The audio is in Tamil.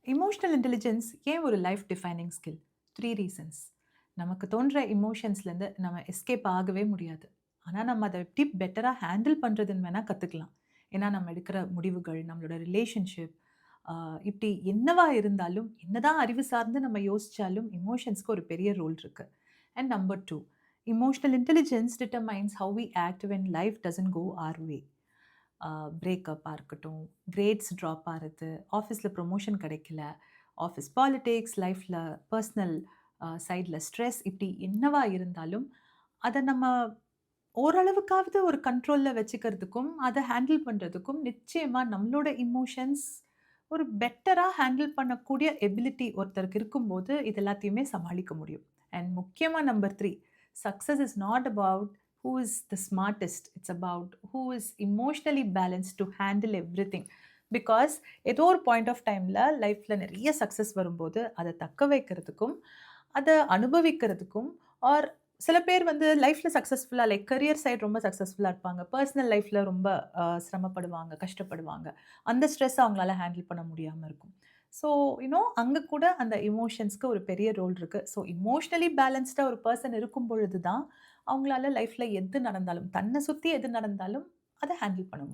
எமோஷனல் இன்டெலிஜென்ஸ் ஏன் ஒரு லைஃப் டிஃபைனிங் ஸ்கில்? 3 ரீசன்ஸ். நமக்கு தோன்ற எமோஷன்ஸ்லேருந்து நம்ம எஸ்கேப் ஆகவே முடியாது. ஆனா, நம்ம அத எப்படி பெட்டரா ஹேண்டில் பண்றதுன்னு வேணா கத்துக்கலாம். ஏன்னா, நம்ம எடுக்கிற முடிவுகள், நம்மளோட ரிலேஷன்ஷிப் அ இப்படி என்னவா இருந்தாலும், என்னதான் அறிவு சார்ந்து நம்ம யோசிச்சாலும், எமோஷன்ஸ்க்கு ஒரு பெரிய ரோல் இருக்கு. And number 2, emotional intelligence determines how we act when life doesn't go our way. பிரேக்கப்பா இருக்கட்டும், கிரேட்ஸ் ட்ராப் ஆறது, ஆஃபீஸ்ல ப்ரமோஷன் கிடைக்கல, ஆஃபீஸ் பாலிடிக்ஸ், லைஃப்ல பர்சனல் சைட்ல ஸ்ட்ரெஸ் இப்படி என்னவா இருந்தாலும், அத நம்ம ஓரளவுக்காவது ஒரு கண்ட்ரோல்ல வச்சுக்கிறதுக்கும், அத ஹேண்டில் பண்றதுக்கும் நிச்சயமா நம்மளோட எமோஷன்ஸ் ஒரு பெட்டரா ஹேண்டில் பண்ணக்கூடிய எபிலிட்டி ஒருத்தருக்கு இருக்கும்போது, இது எல்லாத்தையுமே சமாளிக்க முடியும். அண்ட் முக்கியமா number 3, success is not about who is the smartest. It's about who is emotionally balanced to handle everything. Because ஏதோ ஒரு பாயிண்ட் ஆஃப் டைம்ல லைஃப்ல நெறைய சக்சஸ் வரும்போது, அத தக்க வைக்கிறதுக்கும், அத அனுபவிக்கிறதுக்கும் ஆர் சில பேர் வந்து லைஃப்ல சக்சஸ்ஃபுல்லா லைக் கரியர் சைடு ரொம்ப சக்சஸ்ஃபுல்லா இருப்பாங்க. பெர்சனல் லைஃப்ல ரொம்ப சிரமப்படுவாங்க, கஷ்டப்படுவாங்க. அந்த ஸ்ட்ரெஸ் அவங்களால ஹேண்டில் பண்ண முடியாம இருக்கும். ஸோ, அங்க கூட அந்த எமோஷன்ஸ்க்கு ஒரு பெரிய ரோல் இருக்கு. ஸோ, எமோஷனலி பேலன்ஸ்டா ஒரு பெர்சன் இருக்கும் பொழுது தான், அவங்களால லைஃப்ல எது நடந்தாலும், தன்ன சுத்தி எது நடந்தாலும் அத ஹேண்டில் பண்ண முடியும்.